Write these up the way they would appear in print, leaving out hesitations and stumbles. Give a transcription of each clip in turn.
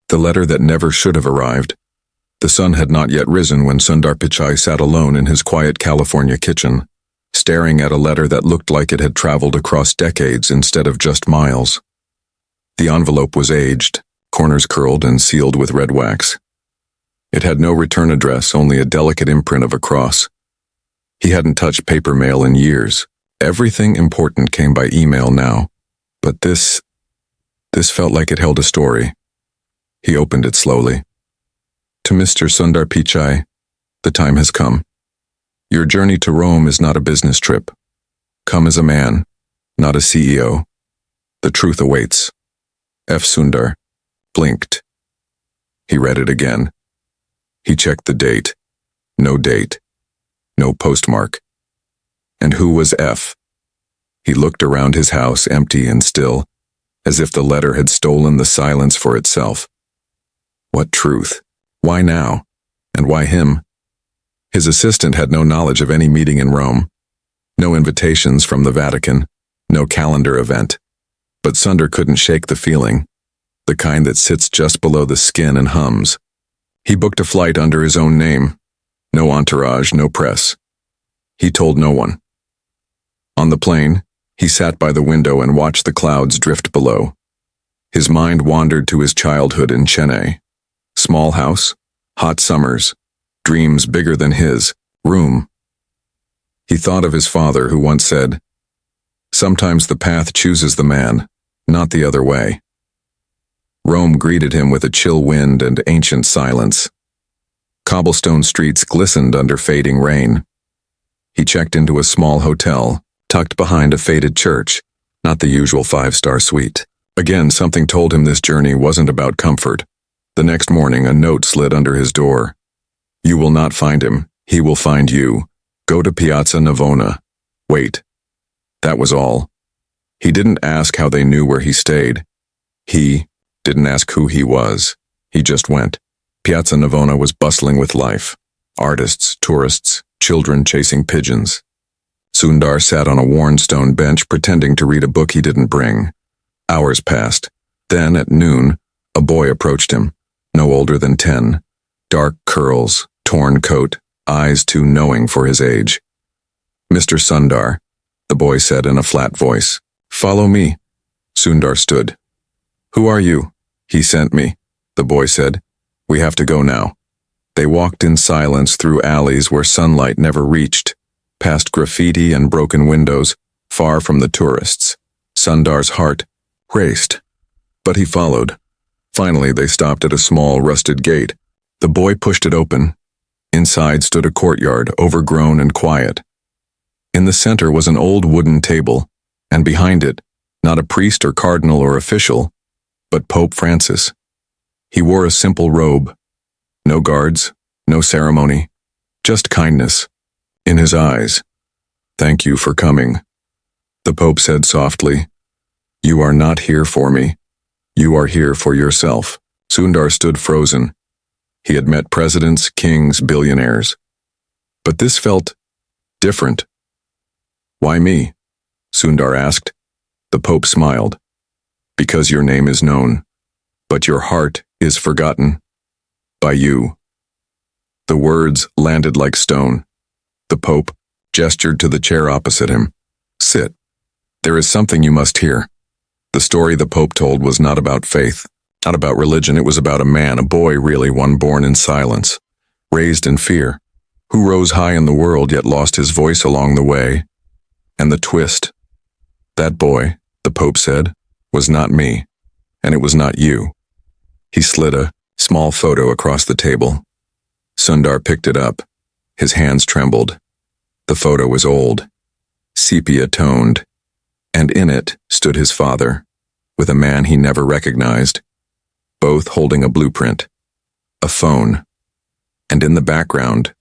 The letter that never should have arrived. The sun had not yet risen when Sundar Pichai sat alone in his quiet California kitchen, staring at a letter that looked like it had traveled across decades instead of just miles. The envelope was aged, corners curled and sealed with red wax. It had no return address, only a delicate imprint of a cross. He hadn't touched paper mail in years. Everything important came by email now. But this felt like it held a story. He opened it slowly. To Mr. Sundar Pichai, the time has come. Your journey to Rome is not a business trip. Come as a man, not a CEO. The truth awaits. F. Sundar blinked. He read it again. He checked the date. No date. No postmark. And who was F? He looked around his house, empty and still, as if the letter had stolen the silence for itself. What truth? Why now? And why him? His assistant had no knowledge of any meeting in Rome, no invitations from the Vatican, no calendar event. But Sundar couldn't shake the feeling, the kind that sits just below the skin and hums. He booked a flight under his own name. No entourage, no press. He told no one. On the plane, he sat by the window and watched the clouds drift below. His mind wandered to his childhood in Chennai. Small house, hot summers, dreams bigger than his, room. He thought of his father who once said, "Sometimes the path chooses the man, not the other way." Rome greeted him with a chill wind and ancient silence. Cobblestone streets glistened under fading rain. He checked into a small hotel, tucked behind a faded church, not the usual five-star suite. Again, something told him this journey wasn't about comfort. The next morning, a note slid under his door. You will not find him. He will find you. Go to Piazza Navona. Wait. That was all. He didn't ask how they knew where he stayed. He didn't ask who he was. He just went. Piazza Navona was bustling with life. Artists, tourists, children chasing pigeons. Sundar sat on a worn stone bench pretending to read a book he didn't bring. Hours passed. Then, at noon, a boy approached him, no older than 10. Dark curls, torn coat, eyes too knowing for his age. "Mr. Sundar," the boy said in a flat voice. "Follow me." Sundar stood. "Who are you?" "He sent me," the boy said. "We have to go now." They walked in silence through alleys where sunlight never reached, past graffiti and broken windows, far from the tourists. Sundar's heart raced, but he followed. Finally, they stopped at a small, rusted gate. The boy pushed it open. Inside stood a courtyard, overgrown and quiet. In the center was an old wooden table, and behind it, not a priest or cardinal or official, but Pope Francis. He wore a simple robe. No guards, no ceremony, just kindness. In his eyes. "Thank you for coming," the Pope said softly. "You are not here for me. You are here for yourself." Sundar stood frozen. He had met presidents, kings, billionaires. But this felt different. "Why me?" Sundar asked. The Pope smiled. "Because your name is known, but your heart is forgotten. By you." The words landed like stone. The Pope gestured to the chair opposite him. "Sit. There is something you must hear." The story the Pope told was not about faith, not about religion. It was about a man, a boy really, one born in silence, raised in fear, who rose high in the world yet lost his voice along the way. And the twist. That boy, the Pope said, was not me, and it was not you. He slid a small photo across the table. Sundar picked it up. His hands trembled. The photo was old, sepia-toned, and in it stood his father, with a man he never recognized, both holding a blueprint, a phone, and in the background,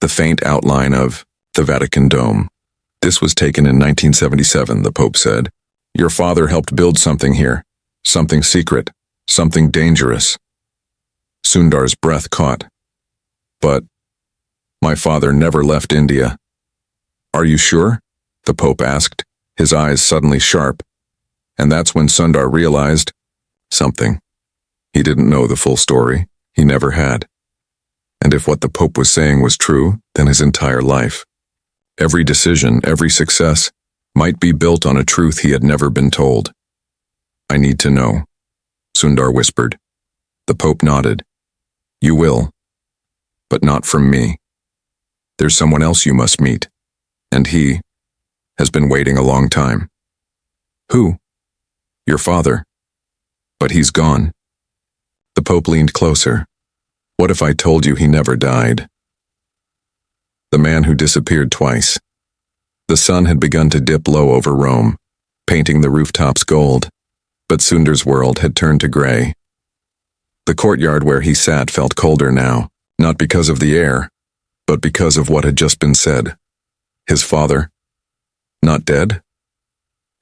the faint outline of the Vatican dome. "This was taken in 1977, the Pope said. "Your father helped build something here, something secret, something dangerous." Sundar's breath caught. "But my father never left India." "Are you sure?" the Pope asked, his eyes suddenly sharp. And that's when Sundar realized something. He didn't know the full story. He never had. And if what the Pope was saying was true, then his entire life, every decision, every success, might be built on a truth he had never been told. I need to know, Sundar whispered. The Pope nodded. You will, but not from me. There's someone else you must meet, and he has been waiting a long time. Who? Your father. But he's gone. The Pope leaned closer. What if I told you he never died? The man who disappeared twice. The sun had begun to dip low over Rome, painting the rooftops gold, but Sundar's world had turned to gray. The courtyard where he sat felt colder now, not because of the air, but because of what had just been said. His father, not dead?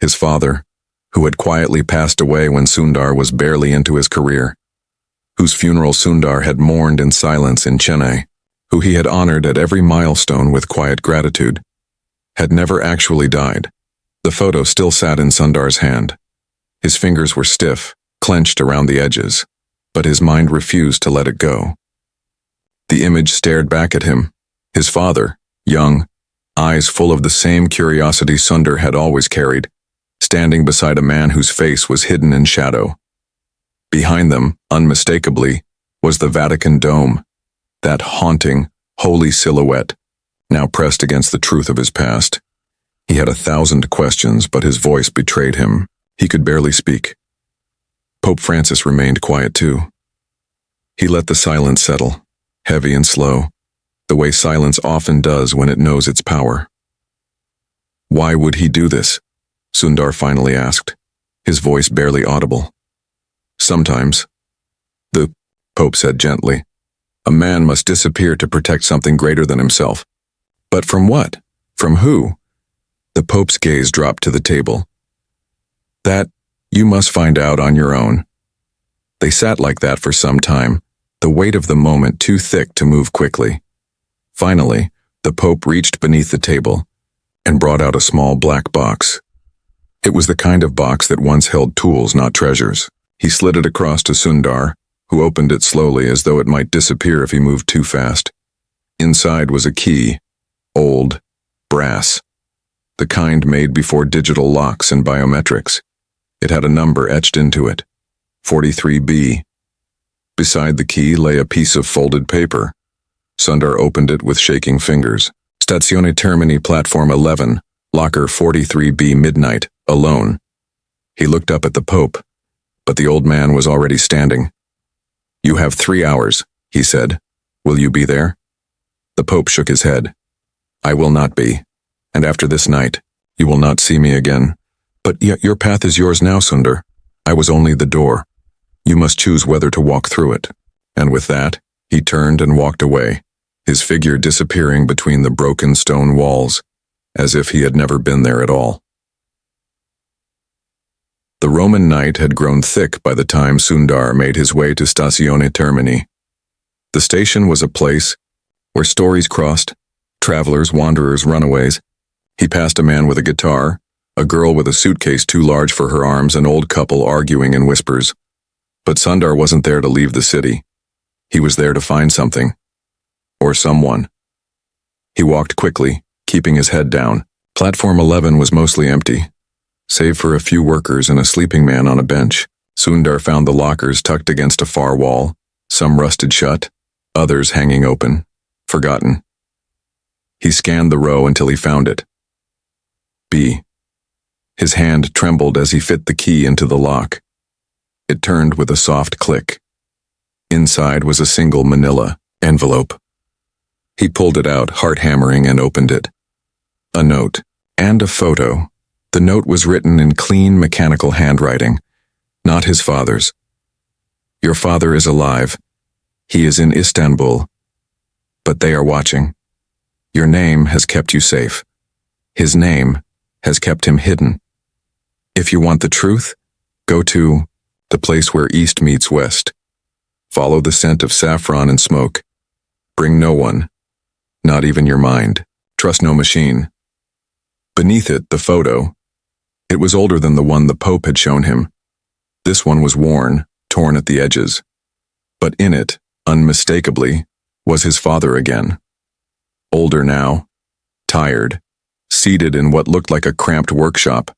His father, who had quietly passed away when Sundar was barely into his career, whose funeral Sundar had mourned in silence in Chennai, who he had honored at every milestone with quiet gratitude, had never actually died. The photo still sat in Sundar's hand. His fingers were stiff, clenched around the edges, but his mind refused to let it go. The image stared back at him, his father, young, eyes full of the same curiosity Sundar had always carried, standing beside a man whose face was hidden in shadow. Behind them, unmistakably, was the Vatican dome, that haunting, holy silhouette, now pressed against the truth of his past. He had 1,000 questions, but his voice betrayed him. He could barely speak. Pope Francis remained quiet too. He let the silence settle, heavy and slow, the way silence often does when it knows its power. Why would he do this? Sundar finally asked, his voice barely audible. Sometimes, the Pope said gently, a man must disappear to protect something greater than himself. But from what? From who? The Pope's gaze dropped to the table. That you must find out on your own. They sat like that for some time, the weight of the moment too thick to move quickly. Finally, the Pope reached beneath the table and brought out a small black box. It was the kind of box that once held tools, not treasures. He slid it across to Sundar, who opened it slowly as though it might disappear if he moved too fast. Inside was a key, old, brass, the kind made before digital locks and biometrics. It had a number etched into it, 43B. Beside the key lay a piece of folded paper. Sundar opened it with shaking fingers. Stazione Termini Platform 11, Locker 43B Midnight, alone. He looked up at the Pope, but the old man was already standing. You have 3 hours, he said. Will you be there? The Pope shook his head. I will not be, and after this night, you will not see me again. But yet your path is yours now, Sundar. I was only the door. You must choose whether to walk through it. And with that, he turned and walked away, his figure disappearing between the broken stone walls, as if he had never been there at all. The Roman night had grown thick by the time Sundar made his way to Stazione Termini. The station was a place where stories crossed, travelers, wanderers, runaways. He passed a man with a guitar, a girl with a suitcase too large for her arms, an old couple arguing in whispers. But Sundar wasn't there to leave the city. He was there to find something. Or someone. He walked quickly, keeping his head down. Platform 11 was mostly empty, save for a few workers and a sleeping man on a bench. Sundar found the lockers tucked against a far wall, some rusted shut, others hanging open, forgotten. He scanned the row until he found it. B. His hand trembled as he fit the key into the lock. It turned with a soft click. Inside was a single manila envelope. He pulled it out, heart hammering, and opened it. A note, and a photo. The note was written in clean, mechanical handwriting, not his father's. Your father is alive. He is in Istanbul. But they are watching. Your name has kept you safe. His name has kept him hidden. If you want the truth, go to the place where east meets west. Follow the scent of saffron and smoke. Bring no one, not even your mind. Trust no machine. Beneath it, the photo. It was older than the one the Pope had shown him. This one was worn, torn at the edges. But in it, unmistakably, was his father again. Older now, tired, seated in what looked like a cramped workshop,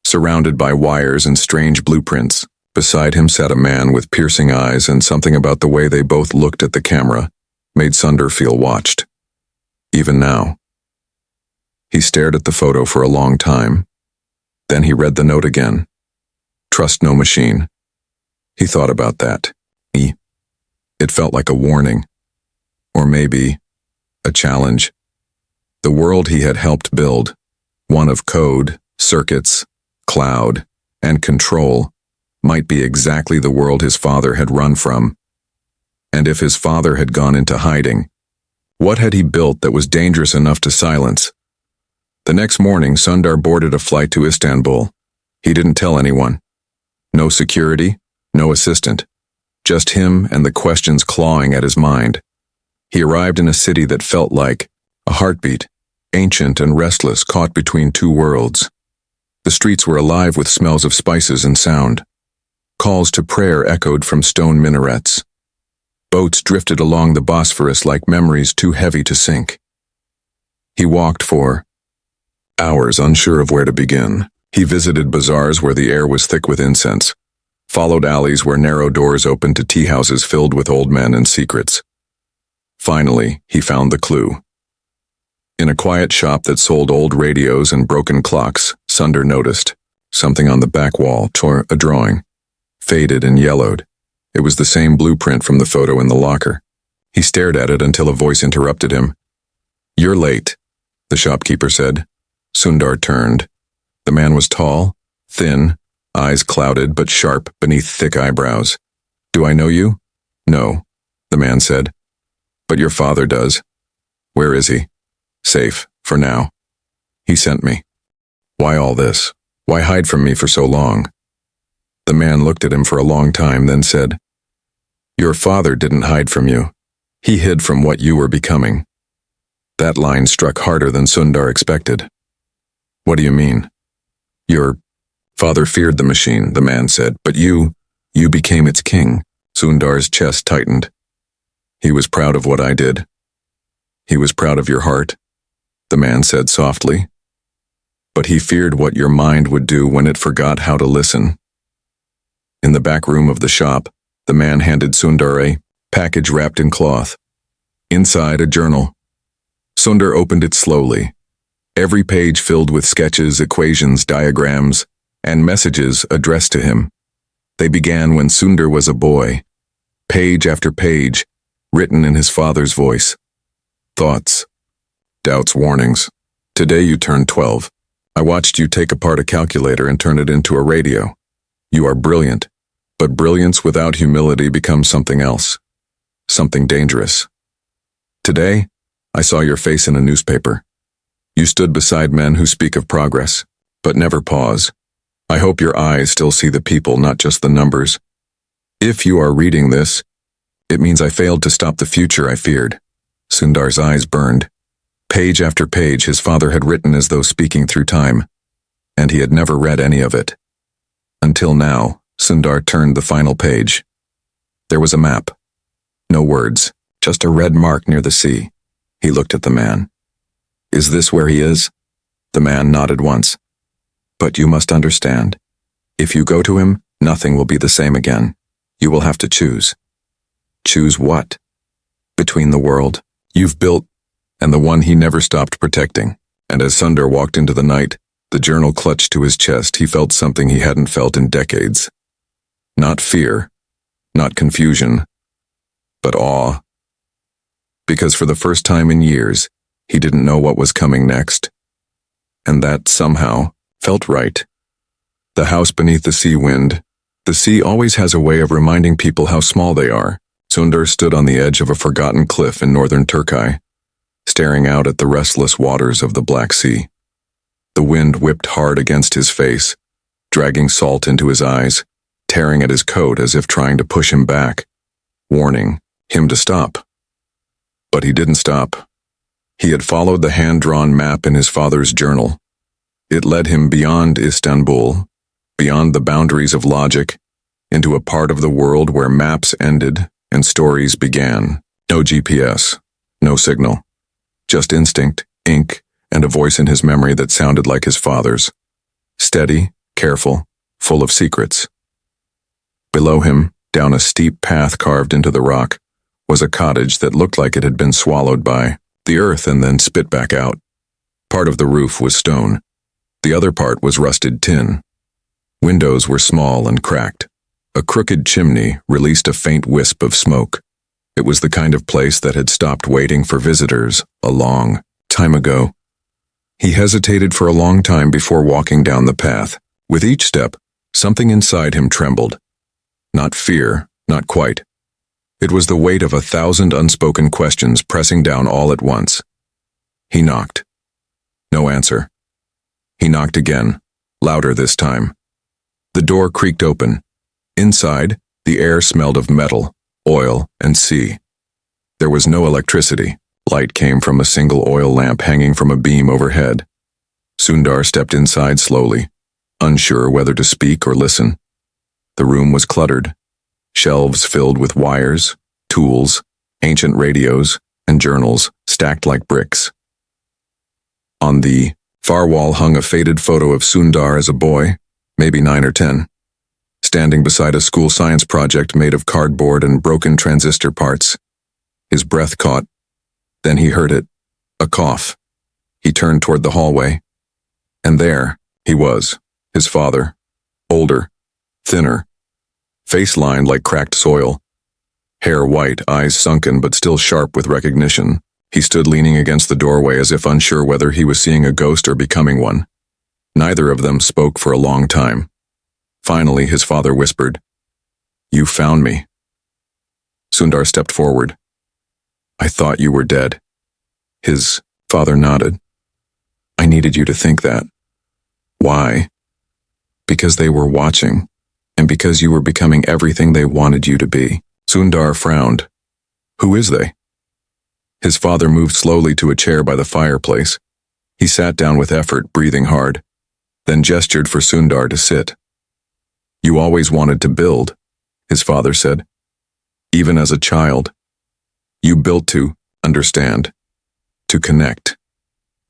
surrounded by wires and strange blueprints. Beside him sat a man with piercing eyes, and something about the way they both looked at the camera made Sundar feel watched. Even now. He stared at the photo for a long time. Then he read the note again. Trust no machine. He thought about that. It felt like a warning. Or maybe a challenge. The world he had helped build, one of code, circuits, cloud, and control, might be exactly the world his father had run from. And if his father had gone into hiding, what had he built that was dangerous enough to silence? The next morning, Sundar boarded a flight to Istanbul. He didn't tell anyone. No security, no assistant. Just him and the questions clawing at his mind. He arrived in a city that felt like a heartbeat, ancient and restless, caught between two worlds. The streets were alive with smells of spices and sound. Calls to prayer echoed from stone minarets. Boats drifted along the Bosphorus like memories too heavy to sink. He walked for hours, unsure of where to begin. He visited bazaars where the air was thick with incense, followed alleys where narrow doors opened to tea houses filled with old men and secrets. Finally, he found the clue. In a quiet shop that sold old radios and broken clocks, Sundar noticed something on the back wall, a drawing, faded and yellowed. It was the same blueprint from the photo in the locker. He stared at it until a voice interrupted him. "You're late," the shopkeeper said. Sundar turned. The man was tall, thin, eyes clouded but sharp beneath thick eyebrows. "Do I know you?" "No," the man said. "But your father does." "Where is he?" "Safe, for now. He sent me." "Why all this? Why hide from me for so long?" The man looked at him for a long time, then said, "Your father didn't hide from you. He hid from what you were becoming." That line struck harder than Sundar expected. "What do you mean?" "Your father feared the machine," the man said, "but you became its king." Sundar's chest tightened. "He was proud of what I did." "He was proud of your heart," the man said softly. "But he feared what your mind would do when it forgot how to listen." In the back room of the shop, the man handed Sundar a package wrapped in cloth. Inside, a journal. Sundar opened it slowly, every page filled with sketches, equations, diagrams, and messages addressed to him. They began when Sundar was a boy, page after page, written in his father's voice. Thoughts, doubts, warnings. "Today you turned 12. I watched you take apart a calculator and turn it into a radio. You are brilliant, but brilliance without humility becomes something else, something dangerous. Today, I saw your face in a newspaper. You stood beside men who speak of progress, but never pause. I hope your eyes still see the people, not just the numbers. If you are reading this, it means I failed to stop the future I feared." Sundar's eyes burned. Page after page his father had written as though speaking through time, and he had never read any of it. Until now, Sundar turned the final page. There was a map. No words, just a red mark near the sea. He looked at the man. "Is this where he is?" The man nodded once. "But you must understand. If you go to him, nothing will be the same again. You will have to choose." "Choose what?" "Between the world you've built and the one he never stopped protecting." And as Sundar walked into the night, the journal clutched to his chest, he felt something he hadn't felt in decades. Not fear, not confusion, but awe. Because for the first time in years, he didn't know what was coming next. And that, somehow, felt right. The house beneath the sea wind. The sea always has a way of reminding people how small they are. Sundar stood on the edge of a forgotten cliff in northern Turkey, staring out at the restless waters of the Black Sea. The wind whipped hard against his face, dragging salt into his eyes, tearing at his coat as if trying to push him back, warning him to stop. But he didn't stop. He had followed the hand-drawn map in his father's journal. It led him beyond Istanbul, beyond the boundaries of logic, into a part of the world where maps ended and stories began. No GPS, no signal, just instinct, ink, and a voice in his memory that sounded like his father's. Steady, careful, full of secrets. Below him, down a steep path carved into the rock, was a cottage that looked like it had been swallowed by the earth and then spit back out. Part of the roof was stone. The other part was rusted tin. Windows were small and cracked. A crooked chimney released a faint wisp of smoke. It was the kind of place that had stopped waiting for visitors a long time ago. He hesitated for a long time before walking down the path. With each step, something inside him trembled. Not fear, not quite. It was the weight of 1,000 unspoken questions pressing down all at once. He knocked. No answer. He knocked again, louder this time. The door creaked open. Inside, the air smelled of metal, oil, and sea. There was no electricity. Light came from a single oil lamp hanging from a beam overhead. Sundar stepped inside slowly, unsure whether to speak or listen. The room was cluttered. Shelves filled with wires, tools, ancient radios, and journals stacked like bricks. On the far wall hung a faded photo of Sundar as a boy, maybe 9 or 10, standing beside a school science project made of cardboard and broken transistor parts. His breath caught. Then he heard it, a cough. He turned toward the hallway. And there he was, his father, older, thinner, face lined like cracked soil, hair white, eyes sunken but still sharp with recognition. He stood leaning against the doorway as if unsure whether he was seeing a ghost or becoming one. Neither of them spoke for a long time. Finally, his father whispered, "You found me." Sundar stepped forward. "I thought you were dead." His father nodded. "I needed you to think that." "Why?" "Because they were watching, and because you were becoming everything they wanted you to be." Sundar frowned. "Who is they?" His father moved slowly to a chair by the fireplace. He sat down with effort, breathing hard, then gestured for Sundar to sit. "You always wanted to build," his father said. "Even as a child. You built to understand, to connect,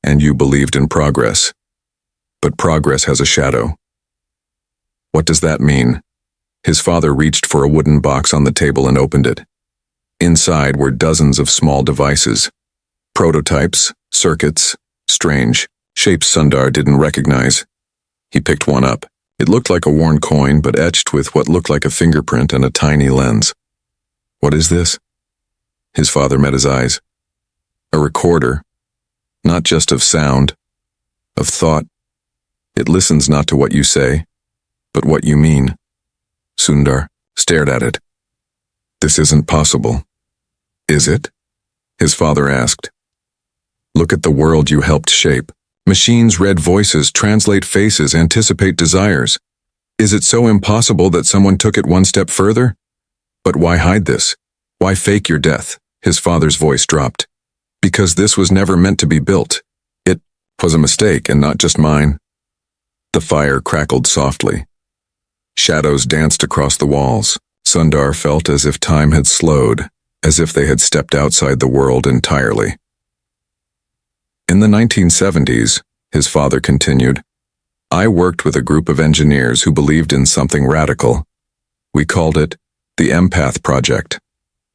and you believed in progress. But progress has a shadow." "What does that mean?" His father reached for a wooden box on the table and opened it. Inside were dozens of small devices, prototypes, circuits, strange shapes Sundar didn't recognize. He picked one up. It looked like a worn coin, but etched with what looked like a fingerprint and a tiny lens. "What is this?" His father met his eyes. "A recorder, not just of sound, of thought. It listens not to what you say, but what you mean." Sundar stared at it. "This isn't possible, is it?" his father asked. "Look at the world you helped shape. Machines read voices, translate faces, anticipate desires. Is it so impossible that someone took it one step further? But why hide this? Why fake your death?" His father's voice dropped. "Because this was never meant to be built. It was a mistake, and not just mine." The fire crackled softly. Shadows danced across the walls. Sundar felt as if time had slowed, as if they had stepped outside the world entirely. "In the 1970s, his father continued, "I worked with a group of engineers who believed in something radical. We called it the Empath Project.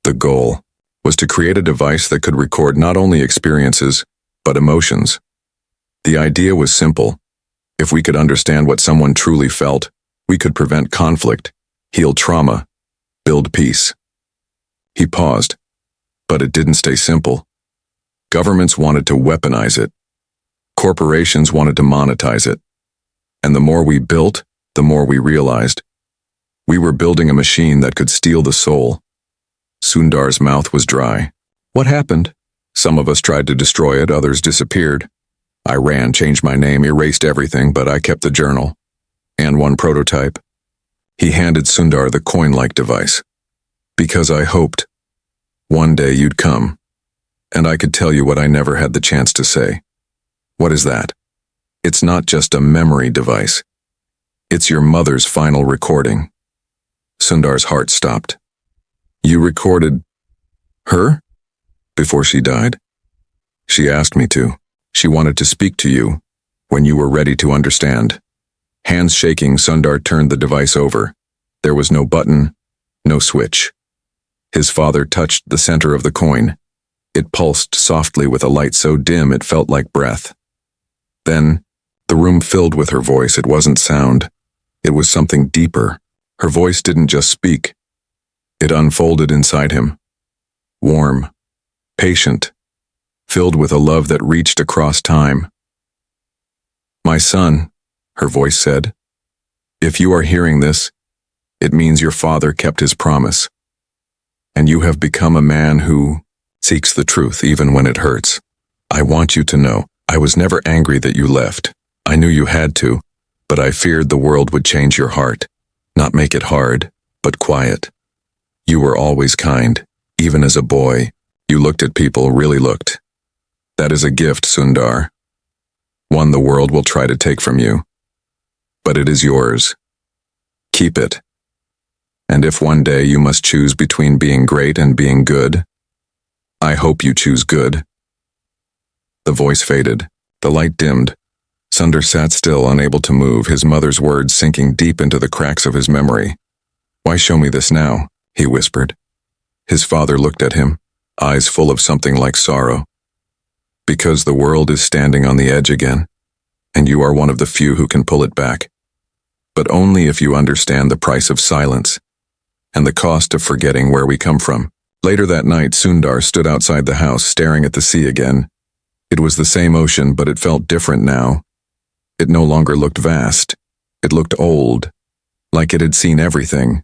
The goal was to create a device that could record not only experiences, but emotions. The idea was simple. If we could understand what someone truly felt, we could prevent conflict, heal trauma, build peace." He paused, but it didn't stay simple. Governments wanted to weaponize it. Corporations wanted to monetize it. And the more we built, the more we realized. We were building a machine that could steal the soul. Sundar's mouth was dry. "What happened?" "Some of us tried to destroy it, others disappeared. I ran, changed my name, erased everything, but I kept the journal. And one prototype." He handed Sundar the coin-like device. "Because I hoped one day you'd come, and I could tell you what I never had the chance to say." "What is that?" "It's not just a memory device. It's your mother's final recording." Sundar's heart stopped. You recorded her? Before she died? She asked me to. She wanted to speak to you when you were ready to understand. Hands shaking, Sundar turned the device over. There was no button, no switch. His father touched the center of the coin. It pulsed softly with a light so dim it felt like breath. Then, the room filled with her voice. It wasn't sound. It was something deeper. Her voice didn't just speak. It unfolded inside him. Warm, patient, filled with a love that reached across time. My son, her voice said, if you are hearing this, it means your father kept his promise. And you have become a man who seeks the truth even when it hurts. I want you to know, I was never angry that you left. I knew you had to, but I feared the world would change your heart. Not make it hard, but quiet. You were always kind. Even as a boy, you looked at people, really looked. That is a gift, Sundar. One the world will try to take from you. But it is yours. Keep it. And if one day you must choose between being great and being good, I hope you choose good. The voice faded. The light dimmed. Sundar sat still, unable to move, his mother's words sinking deep into the cracks of his memory. Why show me this now? He whispered. His father looked at him, eyes full of something like sorrow. Because the world is standing on the edge again, and you are one of the few who can pull it back. But only if you understand the price of silence, and the cost of forgetting where we come from. Later that night, Sundar stood outside the house, staring at the sea again. It was the same ocean, but it felt different now. It no longer looked vast. It looked old, like it had seen everything,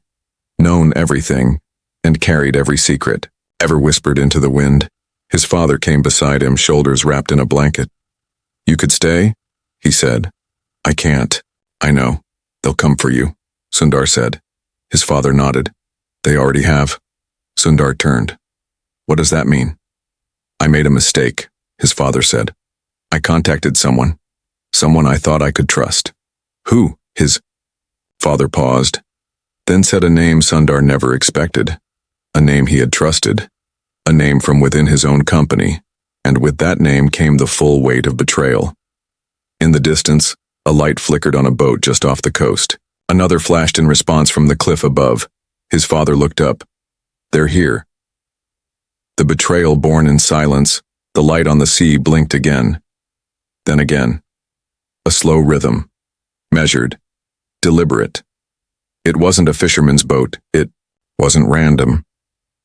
known everything, and carried every secret, ever whispered into the wind. His father came beside him, shoulders wrapped in a blanket. You could stay? He said. I can't. I know. They'll come for you, Sundar said. His father nodded. They already have. Sundar turned. What does that mean? I made a mistake, his father said. I contacted someone I thought I could trust. Who? His father paused, then said a name Sundar never expected, a name he had trusted, a name from within his own company, and with that name came the full weight of betrayal. In the distance, a light flickered on a boat just off the coast. Another flashed in response from the cliff above. His father looked up. They're here. The betrayal born in silence, the light on the sea blinked again. Then again. A slow rhythm. Measured. Deliberate. It wasn't a fisherman's boat. It wasn't random.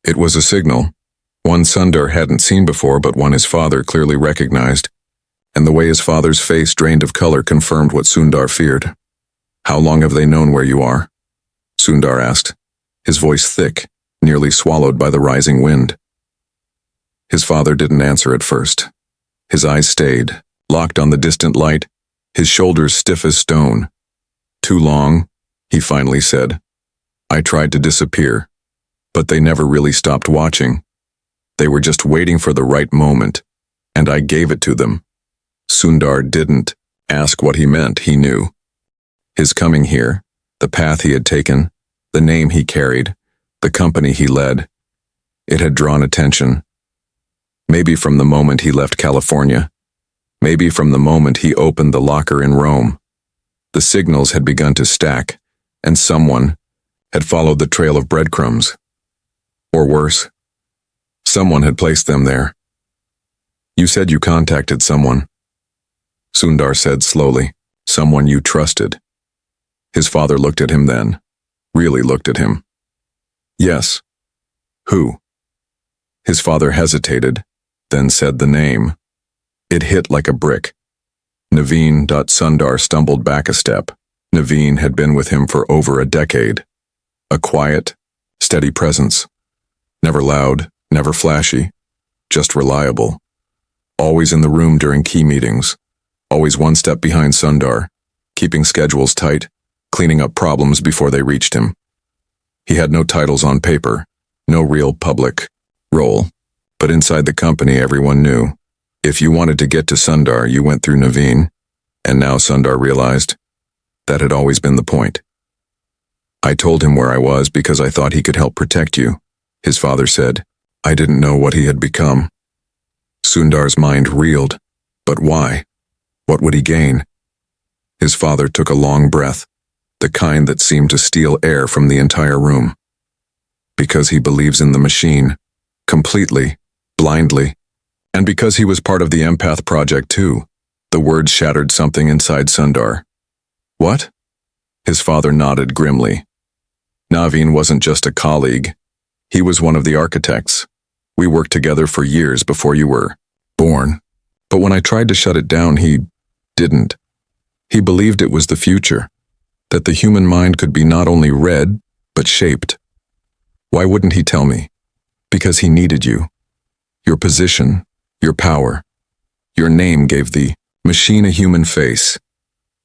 It was a signal. One Sundar hadn't seen before, but one his father clearly recognized. And the way his father's face drained of color confirmed what Sundar feared. How long have they known where you are? Sundar asked, his voice thick, nearly swallowed by the rising wind. His father didn't answer at first. His eyes stayed, locked on the distant light, his shoulders stiff as stone. Too long, he finally said. I tried to disappear, but they never really stopped watching. They were just waiting for the right moment, and I gave it to them. Sundar didn't ask what he meant, he knew. His coming here, the path he had taken, the name he carried, the company he led, it had drawn attention. Maybe from the moment he left California, maybe from the moment he opened the locker in Rome. The signals had begun to stack, and someone had followed the trail of breadcrumbs. Or worse, someone had placed them there. You said you contacted someone. Sundar said slowly, someone you trusted. His father looked at him then, really looked at him. Yes. Who? His father hesitated, then said the name. It hit like a brick. Naveen. Sundar stumbled back a step. Naveen had been with him for over a decade. A quiet, steady presence. Never loud, never flashy, just reliable. Always in the room during key meetings. Always one step behind Sundar, keeping schedules tight, cleaning up problems before they reached him. He had no titles on paper, no real public role, but inside the company everyone knew. If you wanted to get to Sundar, you went through Naveen, and now Sundar realized that had always been the point. I told him where I was because I thought he could help protect you, his father said. I didn't know what he had become. Sundar's mind reeled. But why? What would he gain? His father took a long breath, the kind that seemed to steal air from the entire room. Because he believes in the machine, completely, blindly, and because he was part of the empath project too. The words shattered something inside Sundar. What? His father nodded grimly. Naveen wasn't just a colleague. He was one of the architects. We worked together for years before you were born. But when I tried to shut it down, he didn't. He believed it was the future, that the human mind could be not only read, but shaped. Why wouldn't he tell me? Because he needed you. Your position, your power. Your name gave the machine a human face,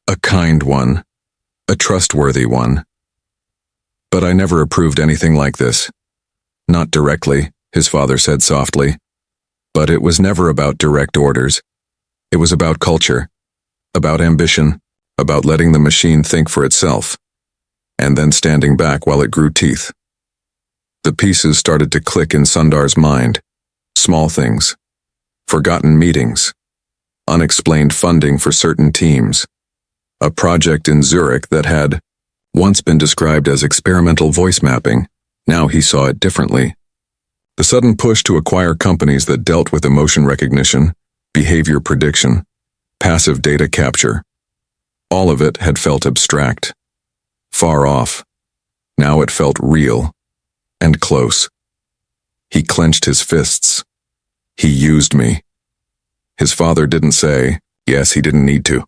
a kind one, a trustworthy one. But I never approved anything like this. Not directly, his father said softly. But it was never about direct orders. It was about culture, about ambition, about letting the machine think for itself, and then standing back while it grew teeth. The pieces started to click in Sundar's mind. Small things, forgotten meetings, unexplained funding for certain teams, a project in Zurich that had once been described as experimental voice mapping. Now he saw it differently. The sudden push to acquire companies that dealt with emotion recognition, behavior prediction, passive data capture. All of it had felt abstract, far off. Now it felt real and close. He clenched his fists. He used me. His father didn't say, yes, he didn't need to.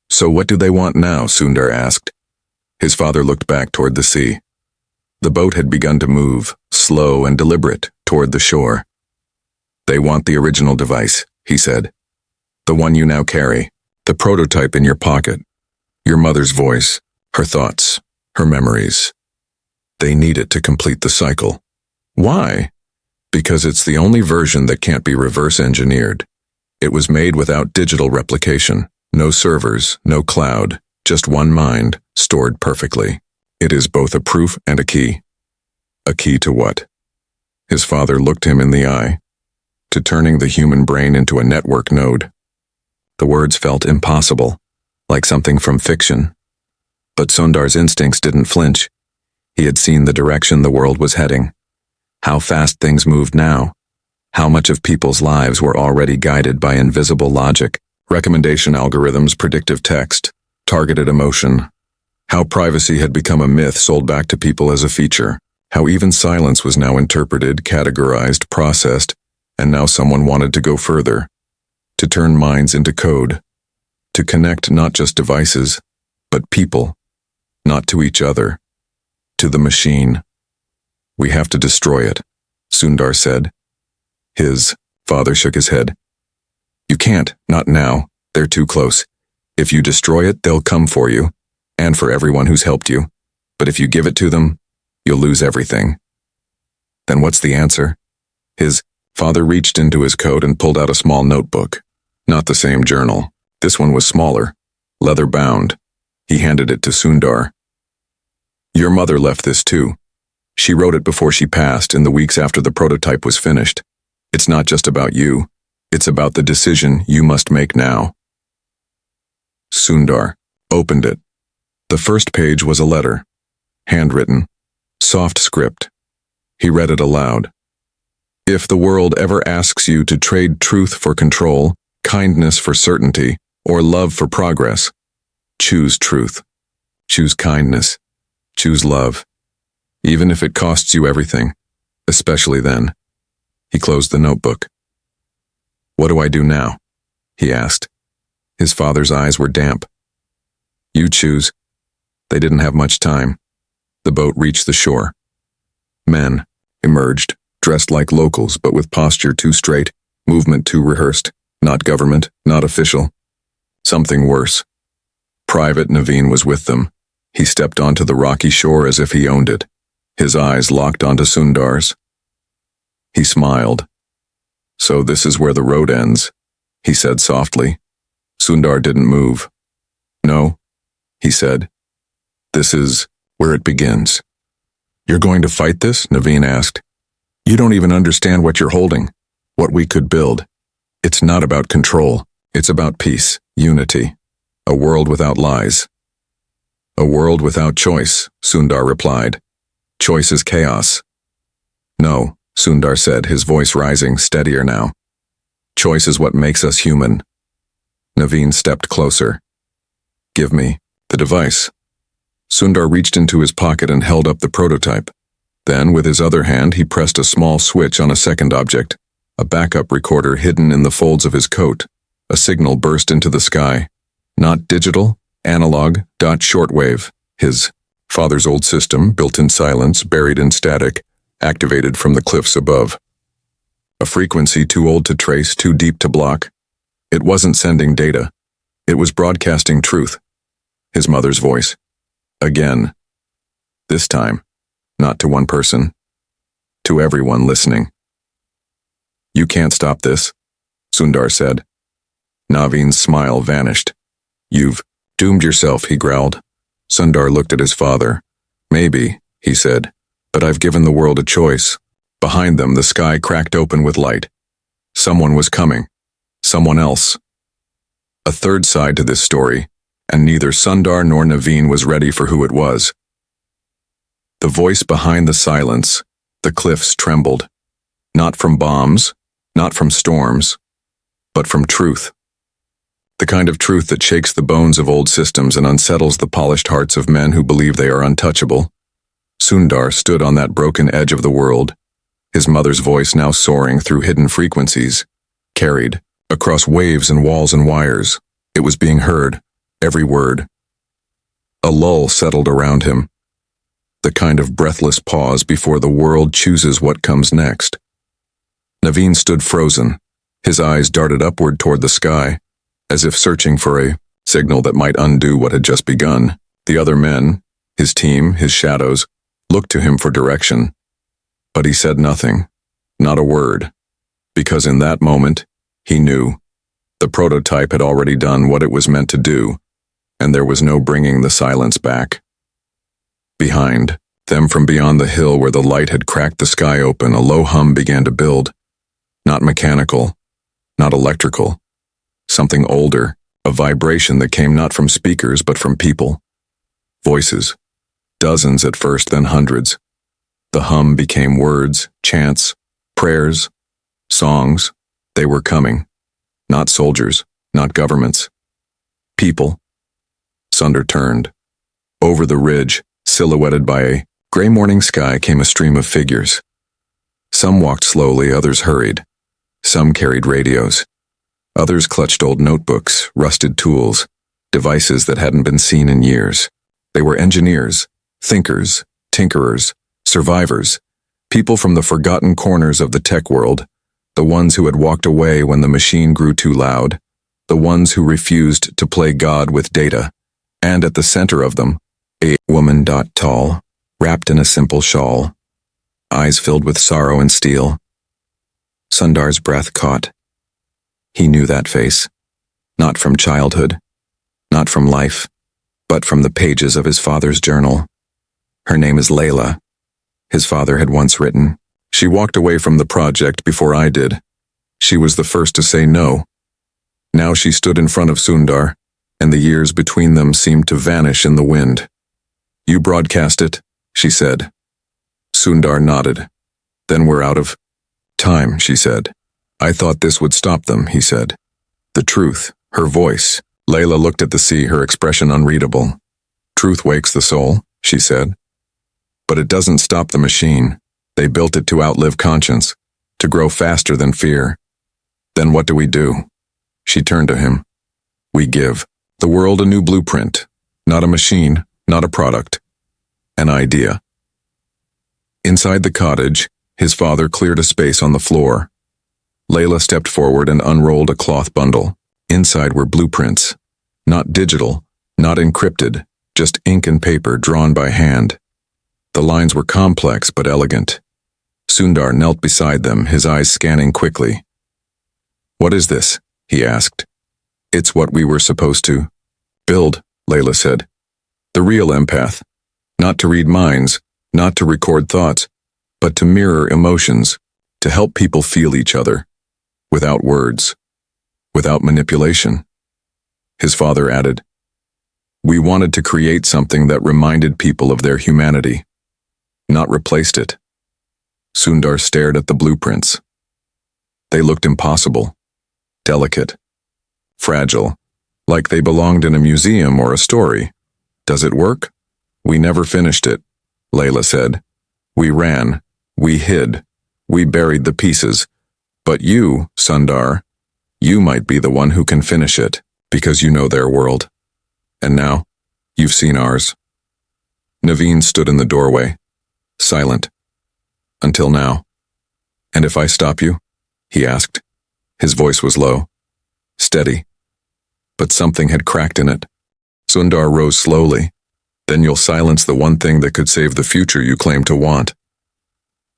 So what do they want now? Sundar asked. His father looked back toward the sea. The boat had begun to move, slow and deliberate, toward the shore. They want the original device, he said. The one you now carry, the prototype in your pocket. Your mother's voice, her thoughts, her memories. They need it to complete the cycle. Why? Because it's the only version that can't be reverse engineered. It was made without digital replication, no servers, no cloud, just one mind, stored perfectly. It is both a proof and a key. A key to what? His father looked him in the eye. To turning the human brain into a network node. The words felt impossible, like something from fiction. But Sundar's instincts didn't flinch. He had seen the direction the world was heading. How fast things moved now. How much of people's lives were already guided by invisible logic, recommendation algorithms, predictive text, targeted emotion. How privacy had become a myth sold back to people as a feature. How even silence was now interpreted, categorized, processed, and now someone wanted to go further. To turn minds into code. To connect not just devices, but people. Not to each other. To the machine. We have to destroy it, Sundar said. His father shook his head. You can't, not now. They're too close. If you destroy it, they'll come for you, and for everyone who's helped you. But if you give it to them, you'll lose everything. Then what's the answer? His father reached into his coat and pulled out a small notebook. Not the same journal. This one was smaller, leather-bound. He handed it to Sundar. Your mother left this too. She wrote it before she passed, in the weeks after the prototype was finished. It's not just about you. It's about the decision you must make now. Sundar opened it. The first page was a letter. Handwritten. Soft script. He read it aloud. If the world ever asks you to trade truth for control, kindness for certainty, or love for progress, choose truth. Choose kindness. Choose love. Even if it costs you everything, especially then. He closed the notebook. What do I do now? He asked. His father's eyes were damp. You choose. They didn't have much time. The boat reached the shore. Men emerged, dressed like locals, but with posture too straight, movement too rehearsed. Not government, not official. Something worse. Private Naveen was with them. He stepped onto the rocky shore as if he owned it. His eyes locked onto Sundar's. He smiled. So this is where the road ends, he said softly. Sundar didn't move. No, he said. This is where it begins. You're going to fight this? Naveen asked. You don't even understand what you're holding, what we could build. It's not about control. It's about peace, unity, a world without lies. A world without choice, Sundar replied. Choice is chaos. No, Sundar said, his voice rising, steadier now. Choice is what makes us human. Naveen stepped closer. Give me the device. Sundar reached into his pocket and held up the prototype. Then, with his other hand, he pressed a small switch on a second object, a backup recorder hidden in the folds of his coat. A signal burst into the sky. Not digital, analog, shortwave. His father's old system, built in silence, buried in static, activated from the cliffs above. A frequency too old to trace, too deep to block. It wasn't sending data. It was broadcasting truth. His mother's voice. Again. This time, not to one person. To everyone listening. You can't stop this, Sundar said. Naveen's smile vanished. You've doomed yourself, he growled. Sundar looked at his father. Maybe, he said, but I've given the world a choice. Behind them, the sky cracked open with light. Someone was coming. Someone else. A third side to this story, and neither Sundar nor Naveen was ready for who it was. The voice behind the silence, the cliffs trembled. Not from bombs, not from storms, but from truth. The kind of truth that shakes the bones of old systems and unsettles the polished hearts of men who believe they are untouchable. Sundar stood on that broken edge of the world, his mother's voice now soaring through hidden frequencies, carried across waves and walls and wires. It was being heard, every word. A lull settled around him, the kind of breathless pause before the world chooses what comes next. Naveen stood frozen, his eyes darted upward toward the sky, as if searching for a signal that might undo what had just begun. The other men, his team, his shadows, looked to him for direction. But he said nothing, not a word, because in that moment, he knew. The prototype had already done what it was meant to do, and there was no bringing the silence back. Behind them, from beyond the hill where the light had cracked the sky open, a low hum began to build. Not mechanical, not electrical. Something older, a vibration that came not from speakers but from people. Voices. Dozens at first, then hundreds. The hum became words, chants, prayers, songs. They were coming. Not soldiers, not governments. People. Sundar turned. Over the ridge, silhouetted by a gray morning sky, came a stream of figures. Some walked slowly, others hurried. Some carried radios. Others clutched old notebooks, rusted tools, devices that hadn't been seen in years. They were engineers, thinkers, tinkerers, survivors, people from the forgotten corners of the tech world, the ones who had walked away when the machine grew too loud, the ones who refused to play God with data, and at the center of them, a woman tall, wrapped in a simple shawl, eyes filled with sorrow and steel. Sundar's breath caught. He knew that face, not from childhood, not from life, but from the pages of his father's journal. Her name is Layla, his father had once written. She walked away from the project before I did. She was the first to say no. Now she stood in front of Sundar, and the years between them seemed to vanish in the wind. You broadcast it, she said. Sundar nodded. Then we're out of time, she said. I thought this would stop them, he said. The truth, her voice. Layla looked at the sea, her expression unreadable. Truth wakes the soul, she said. But it doesn't stop the machine. They built it to outlive conscience, to grow faster than fear. Then what do we do? She turned to him. We give the world a new blueprint, not a machine, not a product, an idea. Inside the cottage, his father cleared a space on the floor. Layla stepped forward and unrolled a cloth bundle. Inside were blueprints, not digital, not encrypted, just ink and paper drawn by hand. The lines were complex but elegant. Sundar knelt beside them, his eyes scanning quickly. What is this? He asked. It's what we were supposed to build, Layla said. The real empath. Not to read minds, not to record thoughts, but to mirror emotions, to help people feel each other, without words, without manipulation. His father added, "We wanted to create something that reminded people of their humanity, not replaced it." Sundar stared at the blueprints. They looked impossible, delicate, fragile, like they belonged in a museum or a story. "Does it work?" "We never finished it," Layla said. "We ran, we hid, we buried the pieces. But you, Sundar, you might be the one who can finish it, because you know their world. And now, you've seen ours." Naveen stood in the doorway, silent. "Until now." "And if I stop you?" he asked. His voice was low, steady. But something had cracked in it. Sundar rose slowly. "Then you'll silence the one thing that could save the future you claim to want."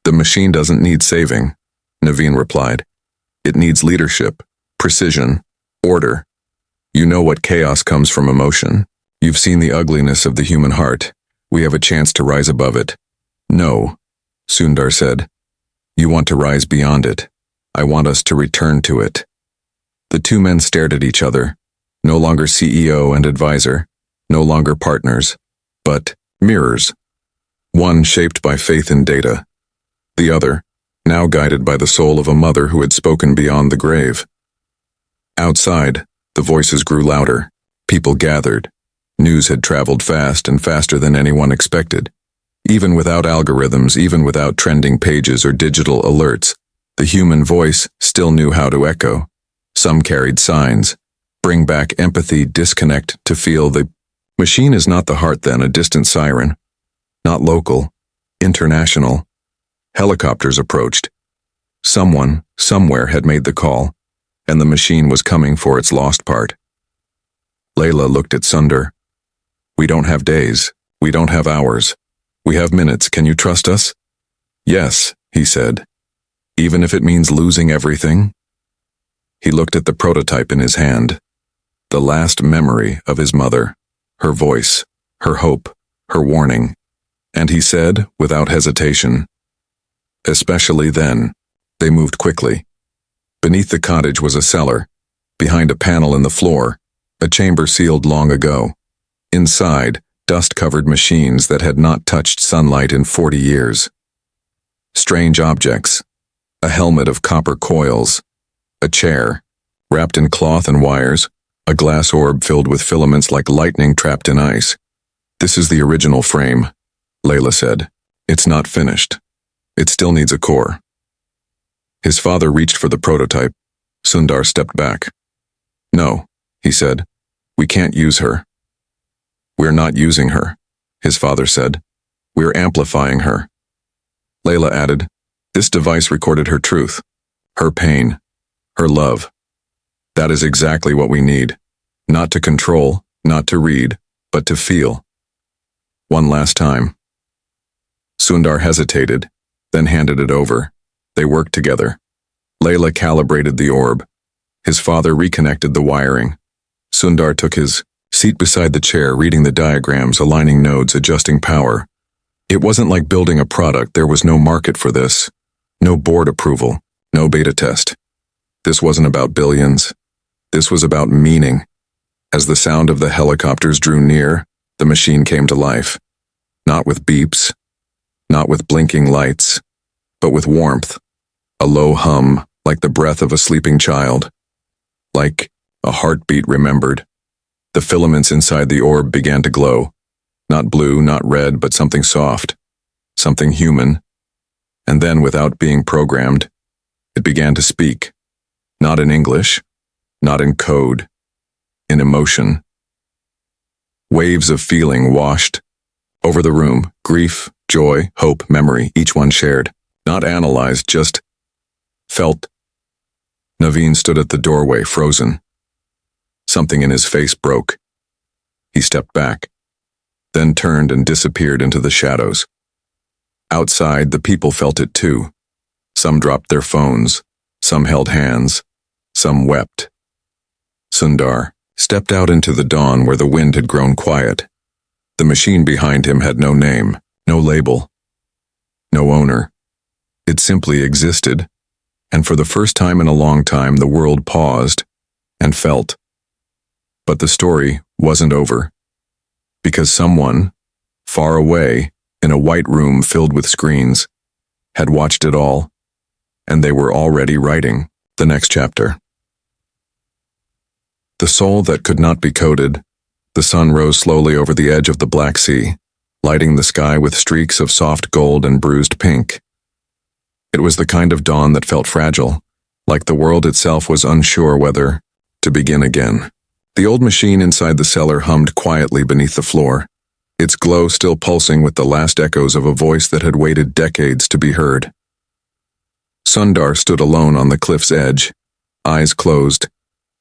"The machine doesn't need saving," Naveen replied. "It needs leadership, precision, order. You know what chaos comes from emotion. You've seen the ugliness of the human heart. We have a chance to rise above it." "No," Sundar said. "You want to rise beyond it. I want us to return to it." The two men stared at each other, no longer CEO and advisor, no longer partners, but mirrors. One shaped by faith in data, the other now guided by the soul of a mother who had spoken beyond the grave. Outside, the voices grew louder. People gathered. News had traveled fast and faster than anyone expected. Even without algorithms, even without trending pages or digital alerts, the human voice still knew how to echo. Some carried signs. Bring back empathy, disconnect to feel the machine is not the heart then, a distant siren. Not local, international. Helicopters approached. Someone, somewhere had made the call, and the machine was coming for its lost part. Layla looked at Sundar. "We don't have days. We don't have hours. We have minutes. Can you trust us?" "Yes," he said. "Even if it means losing everything?" He looked at the prototype in his hand. The last memory of his mother, her voice, her hope, her warning. And he said, without hesitation, "Especially then." They moved quickly. Beneath the cottage was a cellar. Behind a panel in the floor, a chamber sealed long ago. Inside, dust-covered machines that had not touched sunlight in 40 years. Strange objects. A helmet of copper coils. A chair, wrapped in cloth and wires. A glass orb filled with filaments like lightning trapped in ice. "This is the original frame," Layla said. "It's not finished. It still needs a core." His father reached for the prototype. Sundar stepped back. "No," he said. "We can't use her." "We're not using her," his father said. "We're amplifying her." Layla added, "This device recorded her truth, her pain, her love. That is exactly what we need. Not to control, not to read, but to feel." One last time. Sundar hesitated, then handed it over. They worked together. Layla calibrated the orb. His father reconnected the wiring. Sundar took his seat beside the chair, reading the diagrams, aligning nodes, adjusting power. It wasn't like building a product. There was no market for this. No board approval. No beta test. This wasn't about billions. This was about meaning. As the sound of the helicopters drew near, the machine came to life. Not with beeps, not with blinking lights, but with warmth. A low hum, like the breath of a sleeping child. Like a heartbeat remembered. The filaments inside the orb began to glow. Not blue, not red, but something soft. Something human. And then, without being programmed, it began to speak. Not in English, not in code, in emotion. Waves of feeling washed over the room. Grief, joy, hope, memory, each one shared. Not analyzed, just felt. Naveen stood at the doorway, frozen. Something in his face broke. He stepped back, then turned and disappeared into the shadows. Outside, the people felt it too. Some dropped their phones, some held hands, some wept. Sundar stepped out into the dawn where the wind had grown quiet. The machine behind him had no name, no label, no owner. It simply existed, and for the first time in a long time the world paused and felt. But the story wasn't over, because someone, far away, in a white room filled with screens, had watched it all, and they were already writing the next chapter. The soul that could not be coded. The sun rose slowly over the edge of the Black Sea, lighting the sky with streaks of soft gold and bruised pink. It was the kind of dawn that felt fragile, like the world itself was unsure whether to begin again. The old machine inside the cellar hummed quietly beneath the floor, its glow still pulsing with the last echoes of a voice that had waited decades to be heard. Sundar stood alone on the cliff's edge, eyes closed,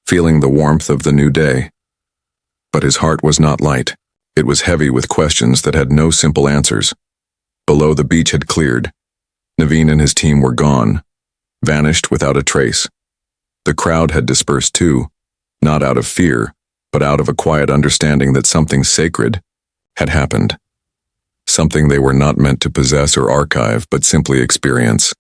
feeling the warmth of the new day. But his heart was not light. It was heavy with questions that had no simple answers. Below, the beach had cleared. Naveen and his team were gone, vanished without a trace. The crowd had dispersed too, not out of fear, but out of a quiet understanding that something sacred had happened. Something they were not meant to possess or archive, but simply experience.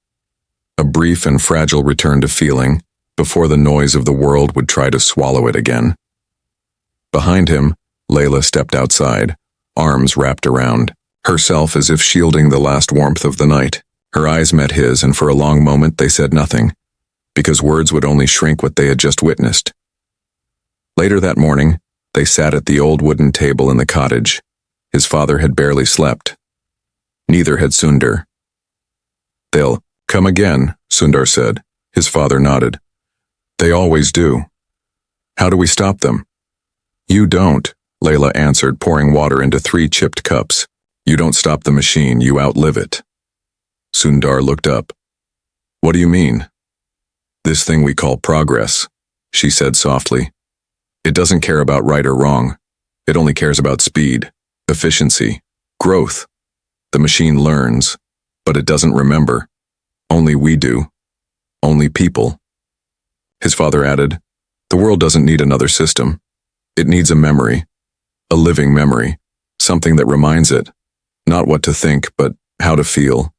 A brief and fragile return to feeling, before the noise of the world would try to swallow it again. Behind him, Layla stepped outside, arms wrapped around herself as if shielding the last warmth of the night. Her eyes met his, and for a long moment they said nothing, because words would only shrink what they had just witnessed. Later that morning, they sat at the old wooden table in the cottage. His father had barely slept. Neither had Sundar. "They'll come again," Sundar said. His father nodded. "They always do. How do we stop them?" "You don't," Layla answered, pouring water into 3 chipped cups. "You don't stop the machine, you outlive it." Sundar looked up. "What do you mean?" "This thing we call progress," she said softly. "It doesn't care about right or wrong. It only cares about speed, efficiency, growth. The machine learns, but it doesn't remember. Only we do. Only people." His father added, "The world doesn't need another system. It needs a memory, a living memory, something that reminds it, not what to think, but how to feel."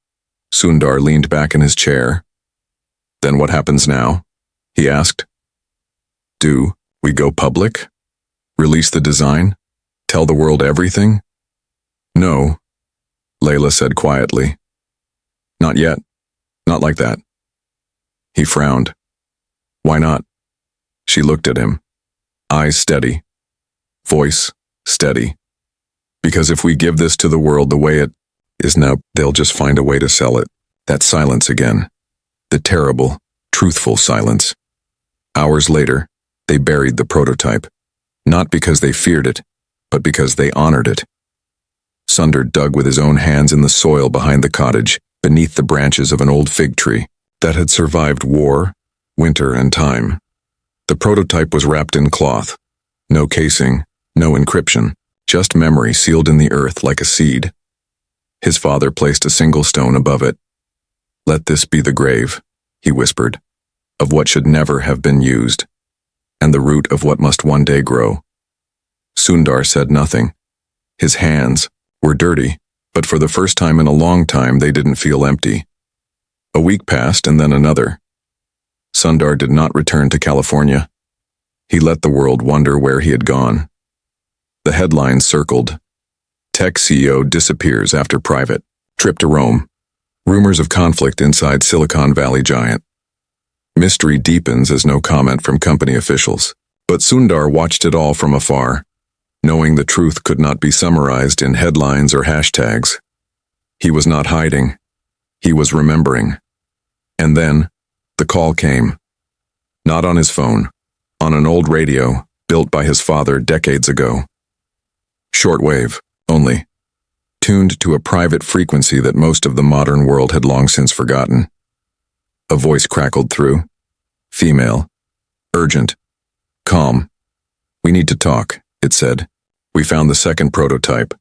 Sundar leaned back in his chair. "Then what happens now?" he asked. "Do we go public? Release the design? Tell the world everything?" "No," Layla said quietly. "Not yet. Not like that." He frowned. "Why not?" She looked at him, eyes steady, voice steady. "Because if we give this to the world the way it is now, they'll just find a way to sell it." That silence again. The terrible, truthful silence. Hours later, they buried the prototype. Not because they feared it, but because they honored it. Sundar dug with his own hands in the soil behind the cottage, beneath the branches of an old fig tree that had survived war, winter, and time. The prototype was wrapped in cloth. No casing, no encryption, just memory sealed in the earth like a seed. His father placed a single stone above it. "Let this be the grave," he whispered, "of what should never have been used, and the root of what must one day grow." Sundar said nothing. His hands were dirty, but for the first time in a long time they didn't feel empty. A week passed and then another. Sundar did not return to California. He let the world wonder where he had gone. The headlines circled. Tech CEO disappears after private trip to Rome. Rumors of conflict inside Silicon Valley giant. Mystery deepens as no comment from company officials. But Sundar watched it all from afar, knowing the truth could not be summarized in headlines or hashtags. He was not hiding. He was remembering. And then, the call came. Not on his phone, on an old radio built by his father decades ago. Shortwave, only, tuned to a private frequency that most of the modern world had long since forgotten. A voice crackled through. Female. Urgent. Calm. "We need to talk," it said. "We found the second prototype."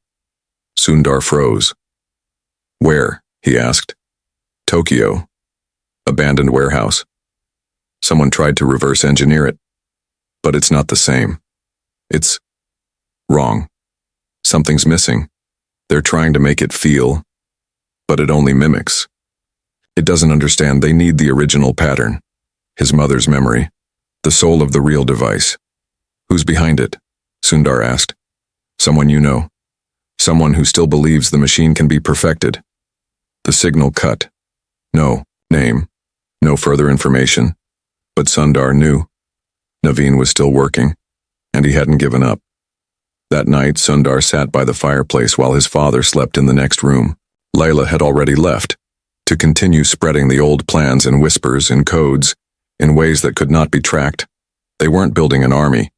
Sundar froze. "Where?" he asked. "Tokyo. Abandoned warehouse. Someone tried to reverse engineer it. But it's not the same. It's wrong. Something's missing. They're trying to make it feel, but it only mimics." It doesn't understand they need the original pattern. His mother's memory. The soul of the real device. Who's behind it? Sundar asked. Someone you know. Someone who still believes the machine can be perfected. The signal cut. No name. No further information. But Sundar knew. Naveen was still working, and he hadn't given up. That night, Sundar sat by the fireplace while his father slept in the next room. Layla had already left, to continue spreading the old plans in whispers, in codes, in ways that could not be tracked. They weren't building an army.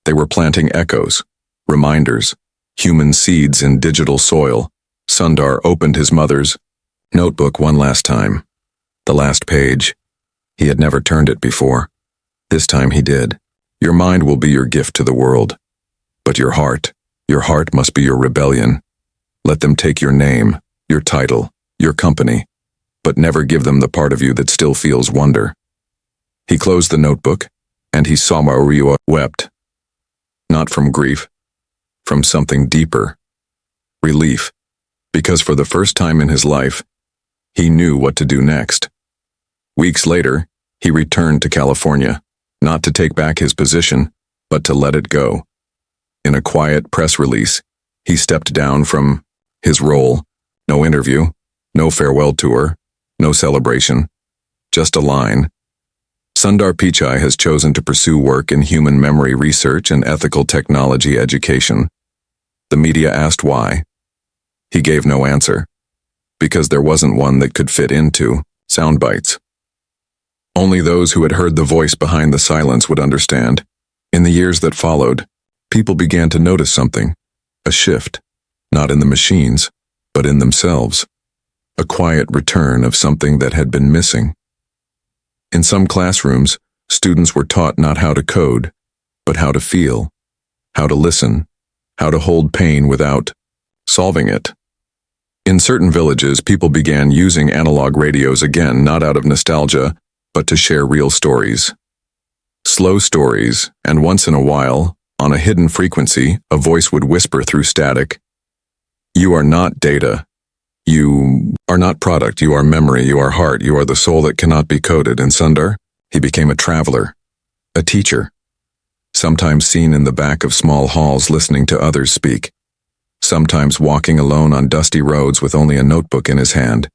They were planting echoes, reminders, human seeds in digital soil. Sundar opened his mother's notebook one last time. The last page. He had never turned it before. This time he did. Your mind will be your gift to the world. But your heart must be your rebellion. Let them take your name, your title, your company, but never give them the part of you that still feels wonder. He closed the notebook, and he saw Maria wept. Not from grief, from something deeper. Relief, because for the first time in his life, he knew what to do next. Weeks later, he returned to California, not to take back his position, but to let it go. In a quiet press release, he stepped down from his role. No interview, no farewell tour, no celebration, just a line. Sundar Pichai has chosen to pursue work in human memory research and ethical technology education. The media asked why. He gave no answer, because there wasn't one that could fit into sound bites. Only those who had heard the voice behind the silence would understand. In the years that followed, people began to notice something, a shift, not in the machines, but in themselves, a quiet return of something that had been missing. In some classrooms, students were taught not how to code, but how to feel, how to listen, how to hold pain without solving it. In certain villages, people began using analog radios again, not out of nostalgia, but to share real stories. Slow stories, and once in a while, on a hidden frequency, a voice would whisper through static, "You are not data. You are not product. You are memory. You are heart. You are the soul that cannot be coded." And Sundar, he became a traveler, a teacher, sometimes seen in the back of small halls listening to others speak, sometimes walking alone on dusty roads with only a notebook in his hand.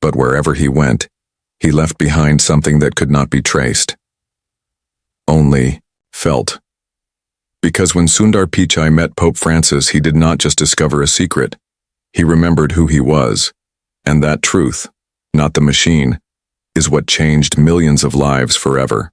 But wherever he went, he left behind something that could not be traced, only felt. Because when Sundar Pichai met Pope Francis, he did not just discover a secret. He remembered who he was, and that truth, not the machine, is what changed millions of lives forever.